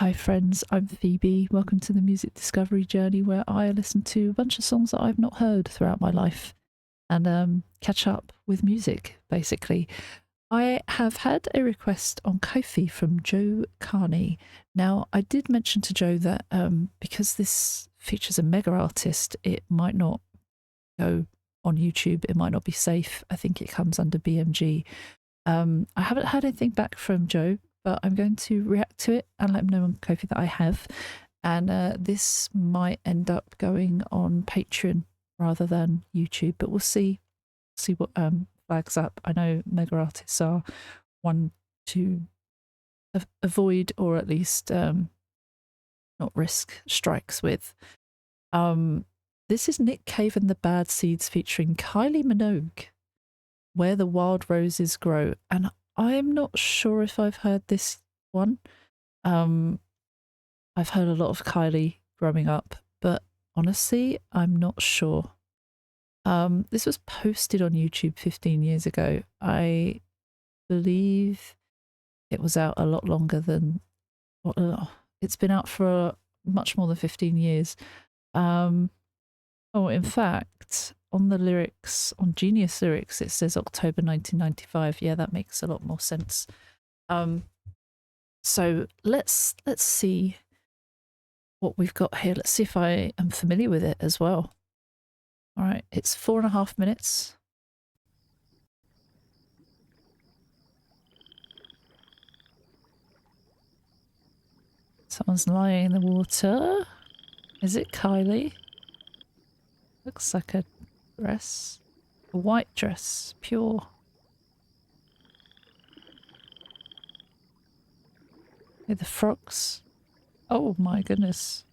Hi friends, I'm Phoebe. Welcome to the music discovery journey where I listen to a bunch of songs that I've not heard throughout my life and catch up with music, basically. I have had a request on Ko-fi from Joe Carney. Now, I did mention to Joe that because this features a mega artist, it might not go on YouTube. It might not be safe. I think it comes under BMG. I haven't had anything back from Joe, but I'm going to react to it and let him know on Ko-fi that I have. And this might end up going on Patreon rather than YouTube, but we'll see what flags up. I know mega artists are one to avoid or at least not risk strikes with. This is Nick Cave and the Bad Seeds featuring Kylie Minogue, Where the Wild Roses Grow. And I'm not sure if I've heard this one. I've heard a lot of Kylie growing up, but honestly, I'm not sure. This was posted on YouTube 15 years ago. I believe it was out a lot longer than... it's been out for much more than 15 years. Oh, in fact, on the lyrics, on Genius Lyrics, it says October 1995. Yeah, that makes a lot more sense. So let's see what we've got here. Let's see if I am familiar with it as well. All right, it's 4.5 minutes. Someone's lying in the water. Is it Kylie? Looks like a dress. A white dress, pure. Okay, the frogs. Oh my goodness.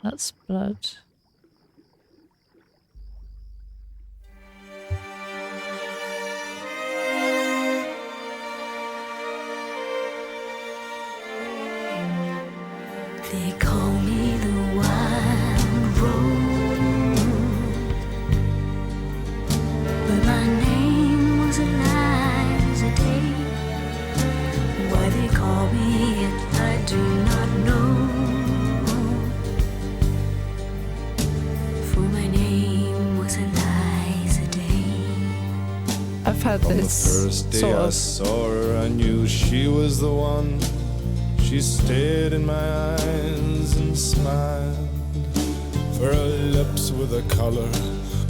That's blood. They call me the wild rose, but my name was Eliza Day. Why they call me it, I do not know, for my name was Eliza Day. I've had this. On the first day I saw her, I knew she was the one. She stared in my eyes and smiled. For her lips were the color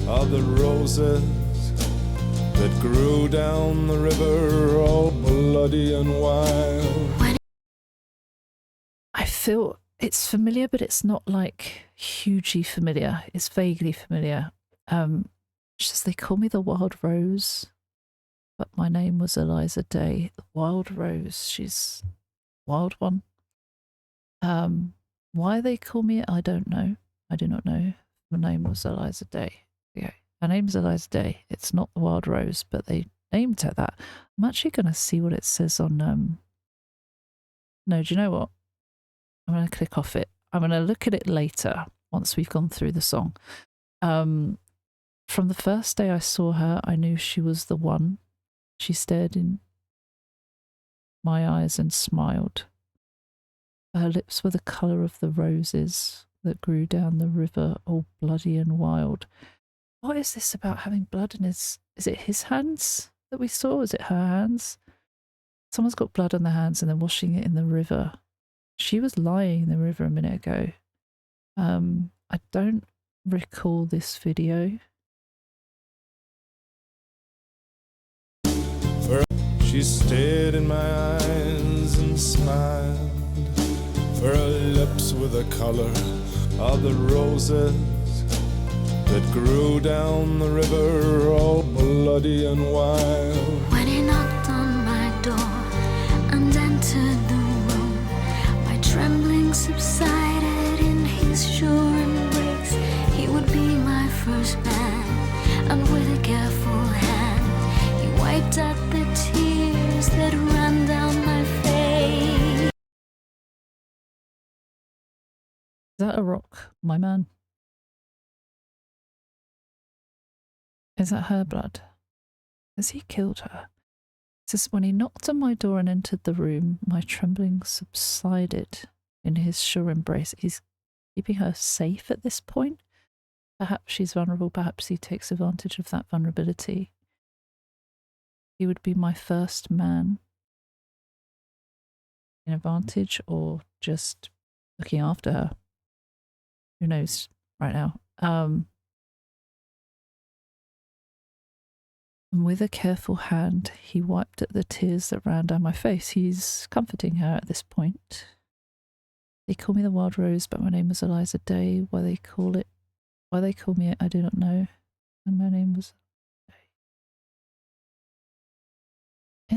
of the roses that grew down the river, all bloody and wild. I feel it's familiar, but it's not like hugely familiar. It's vaguely familiar. Just they call me the Wild Rose, but my name was Eliza Day. The Wild Rose. She's wild one. Why they call me it, I don't know. I do not know. My name was Eliza Day. Okay, her name's Eliza Day. It's not the Wild Rose, but they named her that. I'm actually going to see what it says on. No, do you know what? I'm going to click off it. I'm going to look at it later once we've gone through the song. From the first day I saw her, I knew she was the one. She stared in my eyes and smiled. Her lips were the colour of the roses that grew down the river, all bloody and wild. What is this about having blood in his... Is it his hands that we saw? Is it her hands? Someone's got blood on their hands and they're washing it in the river. She was lying in the river a minute ago. I don't recall this video. She stared in my eyes and smiled. For her lips were the color of the roses that grew down the river, all bloody and wild. When he knocked on my door and entered the room, my trembling subsided in his sure embrace. He would be my first man, and with a careful hand he wiped out the tears that ran down my face. Is that a rock, my man? Is that her blood? Has he killed her? says, when he knocked on my door and entered the room, my trembling subsided in his sure embrace. He's keeping her safe at this point. Perhaps she's vulnerable. Perhaps he takes advantage of that vulnerability. He would be my first man. An advantage or just looking after her. Who knows right now? And with a careful hand, he wiped at the tears that ran down my face. He's comforting her at this point. They call me the Wild Rose, but my name was Eliza Day. Why they call me it, I do not know. And my name was Day.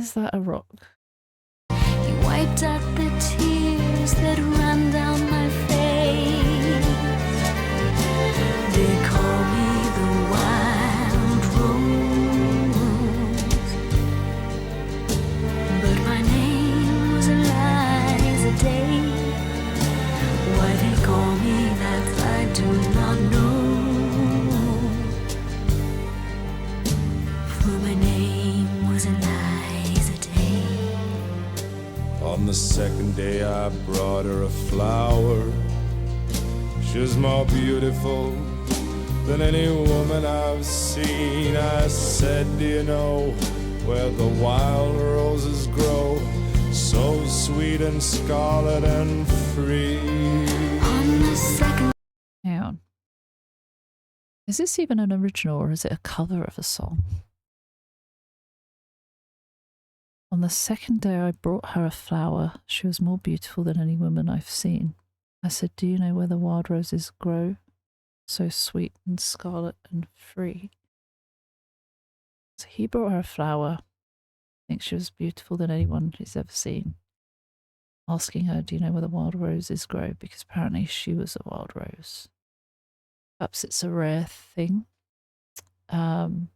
Is that a rock? He wiped out the tears that ran down my face. They call me the Wild Rose, but my name was Eliza Day. Why they call me that I do not know, for my name was Eliza Day. On the second day I brought her a flower. She was more beautiful than any woman I've seen. I said, do you know where the wild roses grow? So sweet and scarlet and free. On the second Hang on. Is this even an original or is it a cover of a song? On the second day I brought her a flower. She was more beautiful than any woman I've seen. I said, do you know where the wild roses grow? So sweet and scarlet and free. So he brought her a flower. I think she was beautiful than anyone he's ever seen. Asking her, do you know where the wild roses grow? Because apparently she was a wild rose. Perhaps it's a rare thing. Perhaps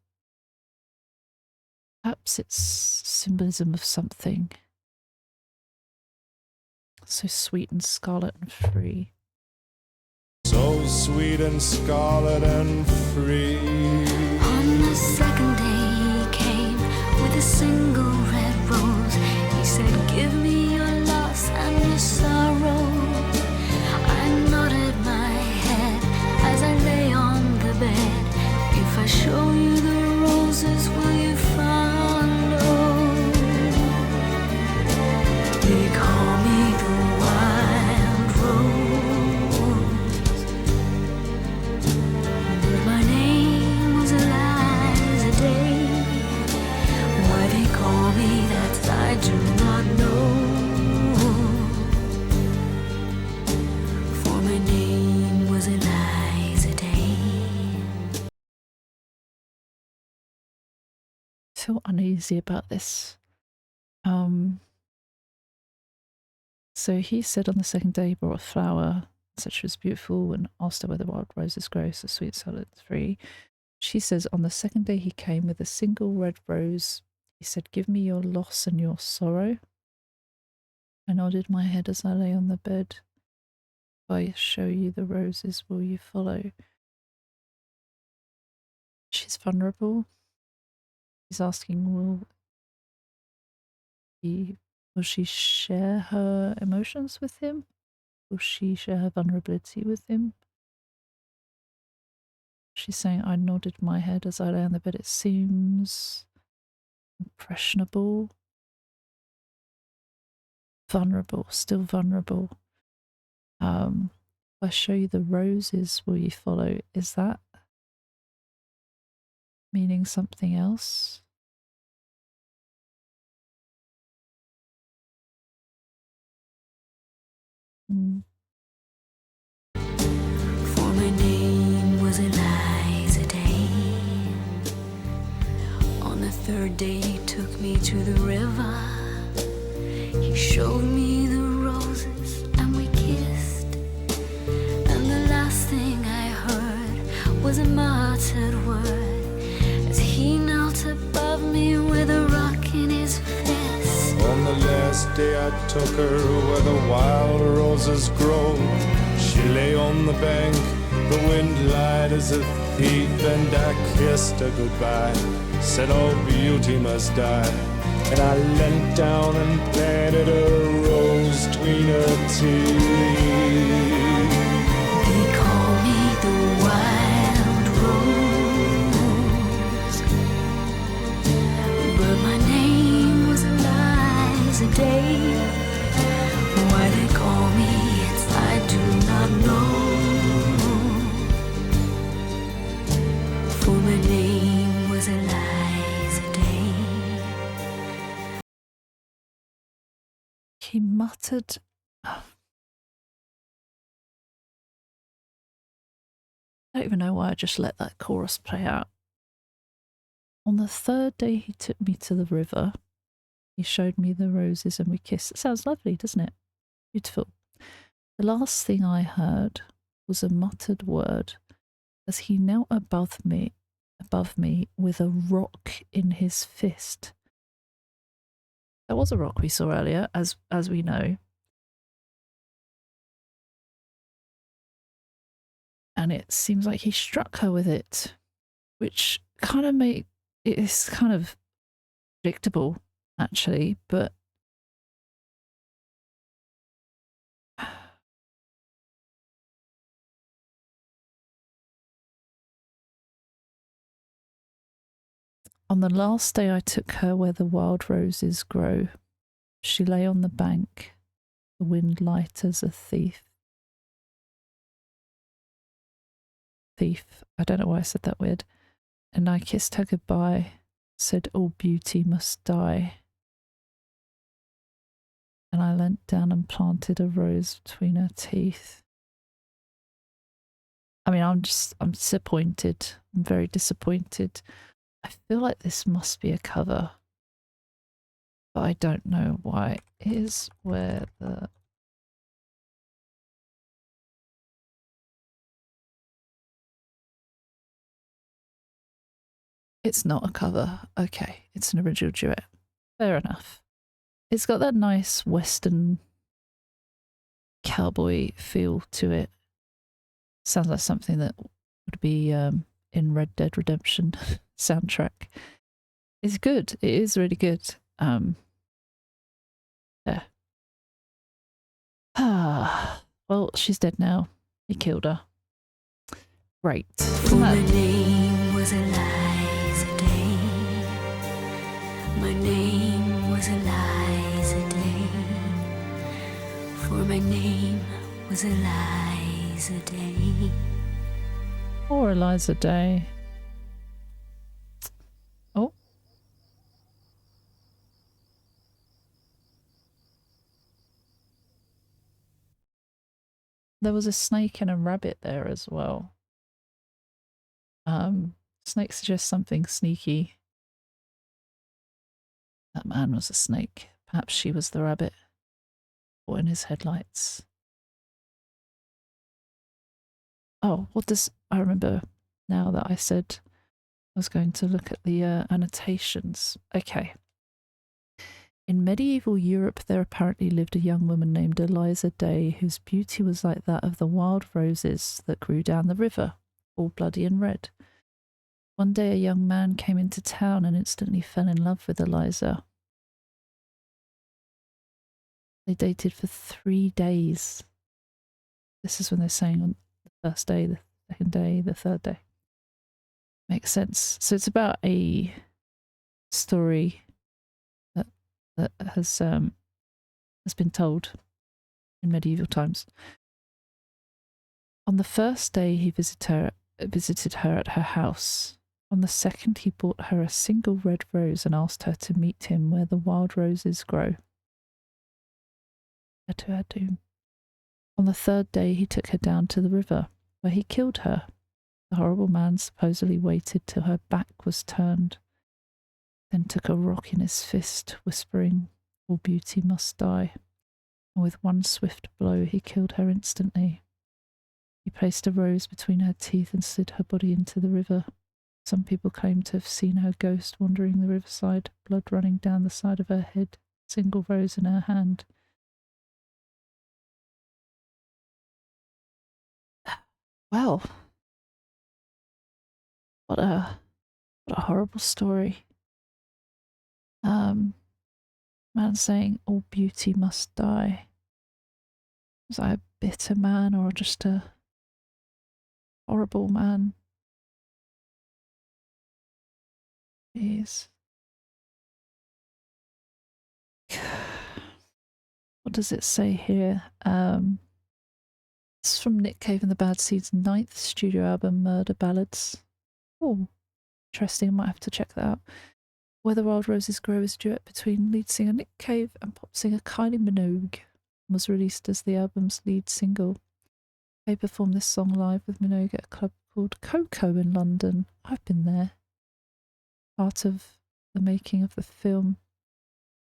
it's symbolism of something. So sweet and scarlet and free. So sweet and scarlet and free. On the second day he came with a single red rose. He said, give me your loss and your sorrow. I nodded my head as I lay on the bed. If I show you the roses, will you follow? They call me the Wild Rose, but my name was Eliza Day. Why they call me that I do not know, for my name was Eliza Day. I feel uneasy about this. So he said on the second day he brought a flower, said she was beautiful, and asked her where the wild roses grow, so sweet, scarlet, free. She says on the second day he came with a single red rose. He said, give me your loss and your sorrow. I nodded my head as I lay on the bed. If I show you the roses, will you follow? She's vulnerable. He's asking, will she share her emotions with him? Will she share her vulnerability with him? She's saying, I nodded my head as I lay on the bed. It seems impressionable. Vulnerable, still vulnerable. If I show you the roses, will you follow? Is that meaning something else? For my name was Eliza Day. On the third day he took me to the river. He showed me the roses and we kissed. And the last thing I heard was a muttered word as he knelt above me with a rock in his fist. On the last day I took her where the wild roses grow. She lay on the bank, the wind lied as a thief, and I kissed her goodbye, said all beauty must die. and I leant down and planted a rose between her teeth. They call me the wild rose, but my name was Eliza Day. Why they call me, it's I do not know, for my name was Eliza Day. He muttered. I don't even know why I just let that chorus play out. On the third day he took me to the river. He showed me the roses and we kissed. It sounds lovely, doesn't it? Beautiful. The last thing I heard was a muttered word as he knelt above me with a rock in his fist. That was a rock we saw earlier, as we know. And it seems like he struck her with it, which kind of it's kind of predictable, actually, but on the last day I took her where the wild roses grow. She lay on the bank, the wind light as a thief. I don't know why I said that weird. And I kissed her goodbye, said all beauty must die. And I leant down and planted a rose between her teeth. I mean, I'm disappointed. I'm very disappointed. I feel like this must be a cover, but I don't know why. Here's where the... It's not a cover. Okay, it's an original duet. Fair enough. It's got that nice Western cowboy feel to it. Sounds like something that would be in Red Dead Redemption soundtrack. It's good. It is really good. Yeah. Well, she's dead now. He killed her. Great. For my name was Eliza Day. My name was Eliza Day. For my name was Eliza Day. Poor Eliza Day. Oh. There was a snake and a rabbit there as well. Snake suggests something sneaky. That man was a snake. Perhaps she was the rabbit. Or in his headlights. Oh, what does... I remember now that I said I was going to look at the annotations. Okay. In medieval Europe, there apparently lived a young woman named Eliza Day, whose beauty was like that of the wild roses that grew down the river, all bloody and red. One day a young man came into town and instantly fell in love with Eliza. They dated for 3 days. This is when they're saying on the first day, the second day, the third day. Makes sense. So it's about a story that has been told in medieval times. On the first day, he visited her at her house. On the second, he bought her a single red rose and asked her to meet him where the wild roses grow. Adu. On the third day, he took her down to the river, where he killed her. The horrible man supposedly waited till her back was turned, then took a rock in his fist, whispering, all beauty must die. And with one swift blow, he killed her instantly. He placed a rose between her teeth and slid her body into the river. Some people claim to have seen her ghost wandering the riverside, blood running down the side of her head, single rose in her hand. Well, what a horrible story. Man saying, all beauty must die. Was I a bitter man or just a horrible man? Jeez. What does it say here? It's from Nick Cave and the Bad Seeds' 9th studio album, Murder Ballads. Oh, interesting. I might have to check that out. Where the Wild Roses Grow is a duet between lead singer Nick Cave and pop singer Kylie Minogue, and was released as the album's lead single. They performed this song live with Minogue at a club called Coco in London. I've been there. Part of the making of the film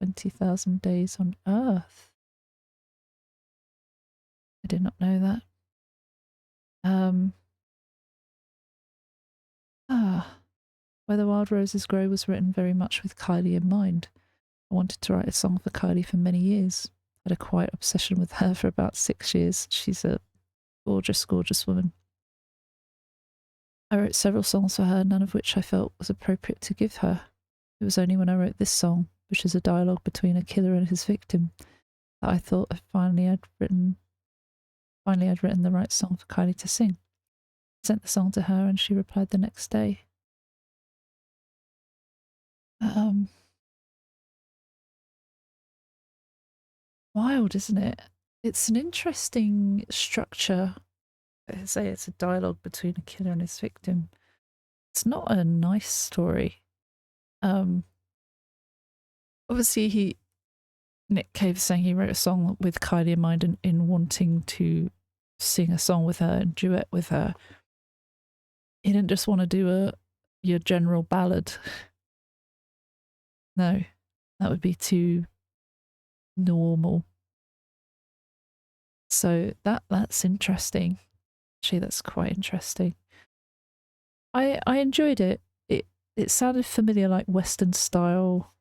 20,000 Days on Earth. I did not know that. Where the Wild Roses Grow was written very much with Kylie in mind. I wanted to write a song for Kylie for many years. I had a quiet obsession with her for about 6 years. She's a gorgeous, gorgeous woman. I wrote several songs for her, none of which I felt was appropriate to give her. It was only when I wrote this song, which is a dialogue between a killer and his victim, that I thought I'd written the right song for Kylie to sing. I sent the song to her and she replied the next day. Wild, isn't it? It's an interesting structure. I say it's a dialogue between a killer and his victim. It's not a nice story. Obviously Nick Cave is saying he wrote a song with Kylie in mind in wanting to sing a song with her and duet with her. He didn't just want to do your general ballad. No, that would be too normal. So that's interesting. Actually, that's quite interesting. I enjoyed it. It sounded familiar, like Western style.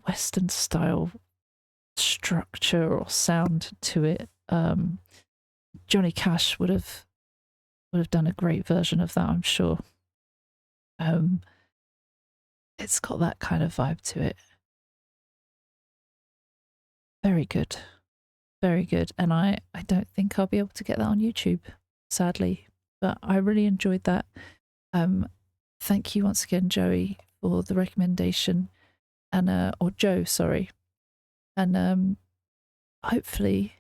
Western style structure or sound to it. Johnny Cash would have done a great version of that, I'm sure. It's got that kind of vibe to it. Very good. Very good. And I don't think I'll be able to get that on YouTube, sadly. But I really enjoyed that. Thank you once again, Joey, for the recommendation. And or Joe, sorry. And hopefully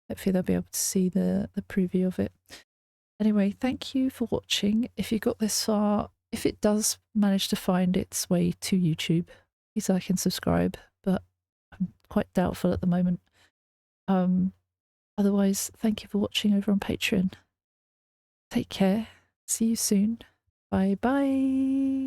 they'll be able to see the preview of it. Anyway, thank you for watching. If you got this far, if it does manage to find its way to YouTube, please like and subscribe, but I'm quite doubtful at the moment. Otherwise, thank you for watching over on Patreon. Take care. See you soon. Bye bye.